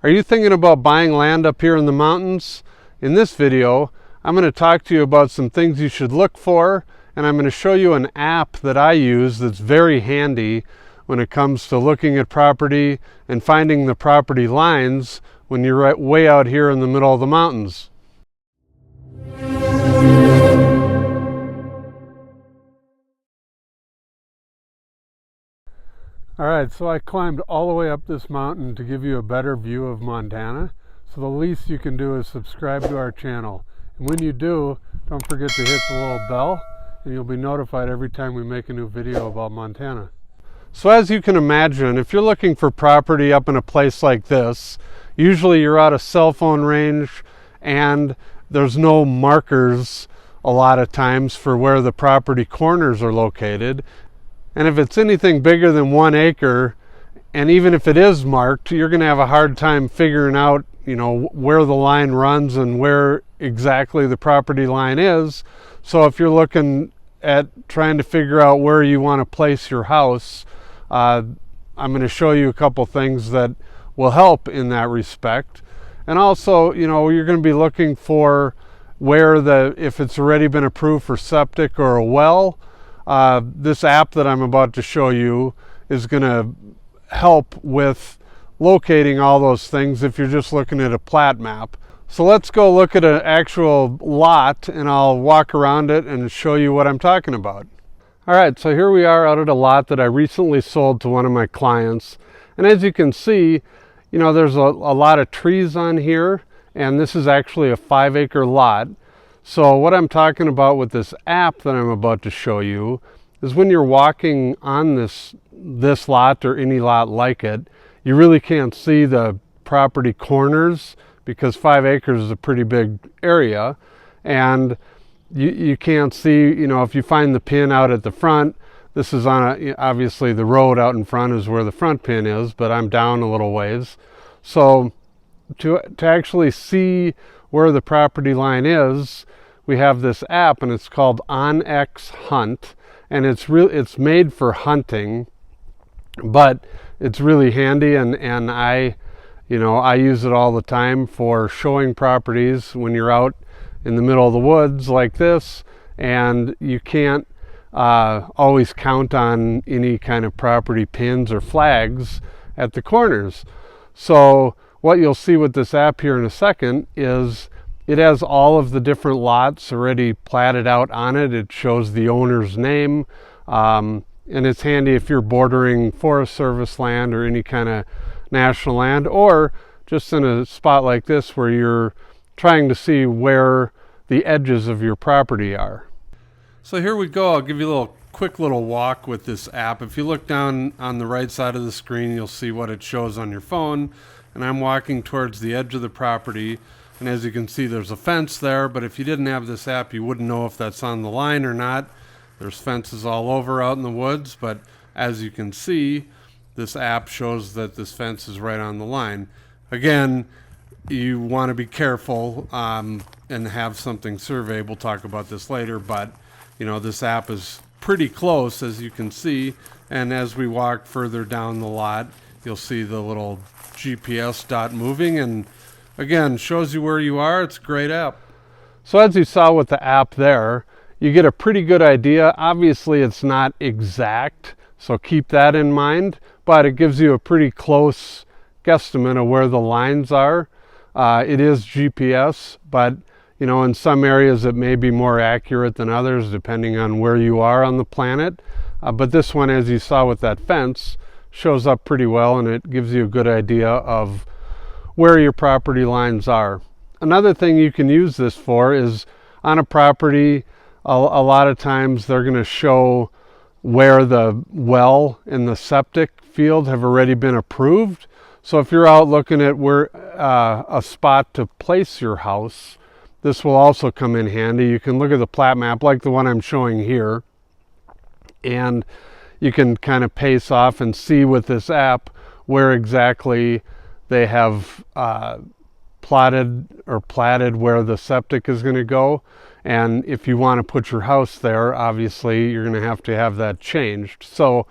Are you thinking about buying land up here in the mountains? In this video, I'm going to talk to you about some things you should look for, and I'm going to show you an app that I use that's very handy when it comes to looking at property and finding the property lines when you're way out here in the middle of the mountains. Alright, so I climbed all the way up this mountain to give you a better view of Montana. So the least you can do is subscribe to our channel. And when you do, don't forget to hit the little bell and you'll be notified every time we make a new video about Montana. So as you can imagine, if you're looking for property up in a place like this, usually you're out of cell phone range and there's no markers a lot of times for where the property corners are located. And if it's anything bigger than 1 acre, and even if it is marked, you're going to have a hard time figuring out, where the line runs and where exactly the property line is. So if you're looking at trying to figure out where you want to place your house, I'm going to show you a couple things that will help in that respect. And also, you're going to be looking for where if it's already been approved for septic or a well. This app that I'm about to show you is going to help with locating all those things if you're just looking at a plat map. So let's go look at an actual lot and I'll walk around it and show you what I'm talking about. Alright, so here we are out at a lot that I recently sold to one of my clients. And as you can see, there's a lot of trees on here, and this is actually a 5-acre lot. So what I'm talking about with this app that I'm about to show you is when you're walking on this lot or any lot like it, you really can't see the property corners because 5 acres is a pretty big area, and you can't see, if you find the pin out at the front. This is on obviously the road out in front is where the front pin is, but I'm down a little ways. So to actually see where the property line is, we have this app and it's called OnX Hunt, and it's made for hunting, but it's really handy, and I use it all the time for showing properties when you're out in the middle of the woods like this, and you can't always count on any kind of property pins or flags at the corners. So what you'll see with this app here in a second is it has all of the different lots already platted out on it. It shows the owner's name, and it's handy if you're bordering Forest Service land or any kind of national land, or just in a spot like this where you're trying to see where the edges of your property are. So here we go. I'll give you a quick little walk with this app. If you look down on the right side of the screen, you'll see what it shows on your phone, and I'm walking towards the edge of the property. And as you can see, there's a fence there, but if you didn't have this app, you wouldn't know if that's on the line or not. There's fences all over out in the woods, but as you can see, this app shows that this fence is right on the line. Again, you want to be careful and have something surveyed. We'll talk about this later, but this app is pretty close, as you can see, and as we walk further down the lot, you'll see the little GPS dot moving, and again, shows you where you are. It's a great app. So as you saw with the app there, you get a pretty good idea. Obviously, it's not exact, so keep that in mind, but it gives you a pretty close guesstimate of where the lines are. It is GPS, but in some areas it may be more accurate than others depending on where you are on the planet. But this one, as you saw with that fence, shows up pretty well, and it gives you a good idea of where your property lines are. Another thing you can use this for is on a property, a lot of times they're going to show where the well and the septic field have already been approved. So if you're out looking at where a spot to place your house, this will also come in handy. You can look at the plat map like the one I'm showing here, and you can kind of pace off and see with this app where exactly they have plotted or platted where the septic is going to go. And if you want to put your house there, obviously you're going to have that changed. So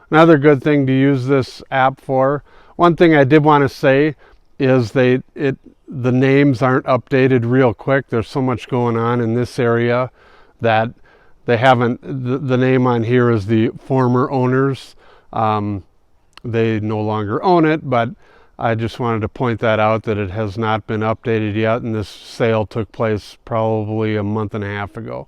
another good thing to use this app for. One thing I did want to say is the names aren't updated real quick. There's so much going on in this area that they haven't, the name on here is the former owners. They no longer own it, but I just wanted to point that out, that it has not been updated yet, and this sale took place probably a month and a half ago.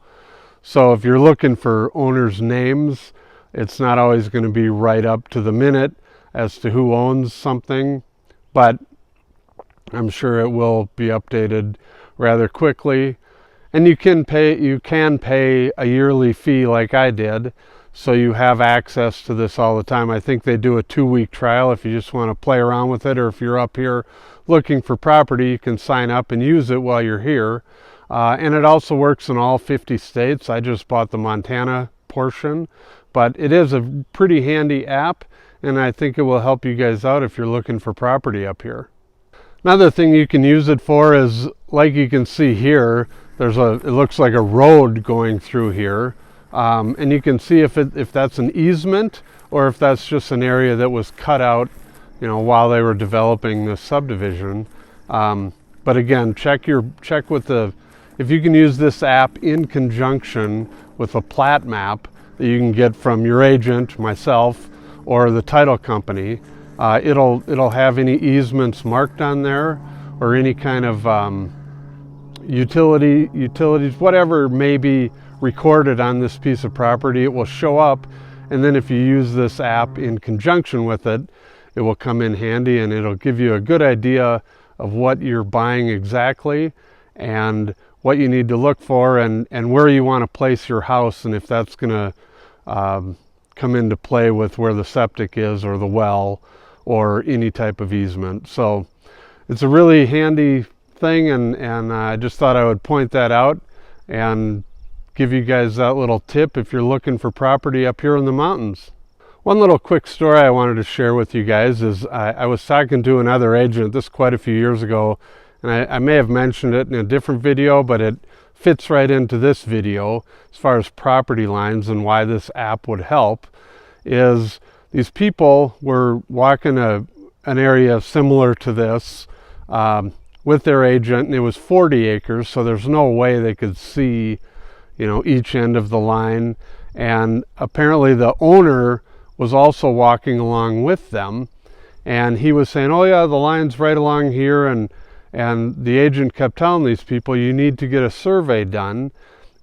So if you're looking for owners' names, it's not always going to be right up to the minute as to who owns something, but I'm sure it will be updated rather quickly. And you can pay a yearly fee like I did, so you have access to this all the time. I think they do a 2-week trial if you just want to play around with it, or if you're up here looking for property, you can sign up and use it while you're here. And it also works in all 50 states. I just bought the Montana portion, but it is a pretty handy app, and I think it will help you guys out if you're looking for property up here. Another thing you can use it for is, like you can see here, it looks like a road going through here, and you can see if that's an easement or if that's just an area that was cut out, while they were developing this subdivision. But again, check with if you can use this app in conjunction with a plat map that you can get from your agent, myself, or the title company. It'll have any easements marked on there, or any kind of utilities, whatever may be recorded on this piece of property. It will show up, and then if you use this app in conjunction with it, it will come in handy, and it'll give you a good idea of what you're buying exactly, and what you need to look for, and where you want to place your house, and if that's going to come into play with where the septic is, or the well, or any type of easement. So it's a really handy thing, and I just thought I would point that out and give you guys that little tip if you're looking for property up here in the mountains. One little quick story I wanted to share with you guys is I was talking to another agent, this quite a few years ago, and I may have mentioned it in a different video, but it fits right into this video as far as property lines and why this app would help. Is these people were walking an area similar to this with their agent, and it was 40 acres, so there's no way they could see, each end of the line. And apparently the owner was also walking along with them, and he was saying, oh yeah, the line's right along here, and the agent kept telling these people, you need to get a survey done.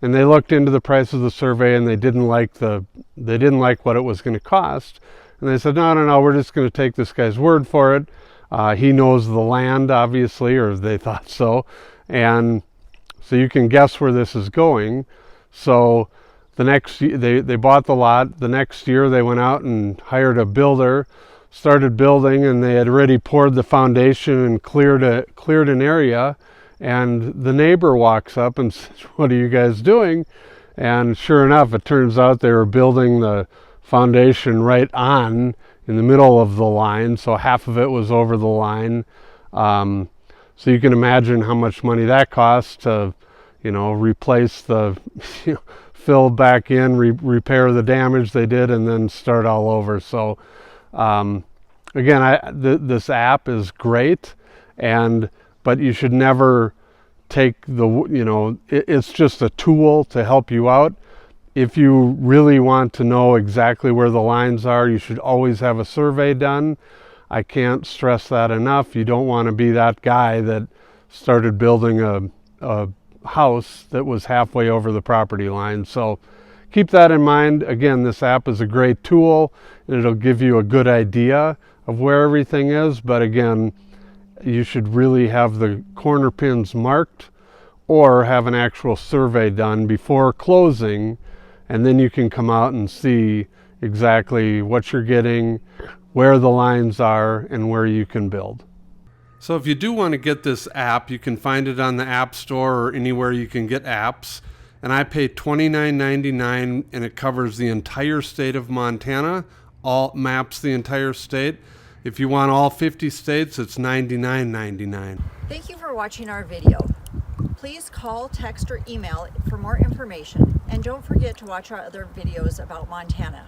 And they looked into the price of the survey, and they didn't like what it was going to cost. And they said, no, we're just going to take this guy's word for it. He knows the land, obviously, or they thought so. And so you can guess where this is going. So the next they bought the lot. The next year they went out and hired a builder, started building, and they had already poured the foundation and cleared an area. And the neighbor walks up and says, what are you guys doing? And sure enough, it turns out they were building the foundation right on in the middle of the line, so half of it was over the line. So you can imagine how much money that costs to, replace fill back in, repair the damage they did, and then start all over. So again, this app is great, but you should never take it's just a tool to help you out. If you really want to know exactly where the lines are, you should always have a survey done. I can't stress that enough. You don't want to be that guy that started building a house that was halfway over the property line. So keep that in mind. Again, this app is a great tool, and it'll give you a good idea of where everything is. But again, you should really have the corner pins marked, or have an actual survey done before closing, and then you can come out and see exactly what you're getting, where the lines are, and where you can build. So if you do want to get this app, you can find it on the App Store or anywhere you can get apps. And I pay $29.99, and it covers the entire state of Montana, maps the entire state. If you want all 50 states, it's $99.99. Thank you for watching our video. Please call, text, or email for more information. And don't forget to watch our other videos about Montana.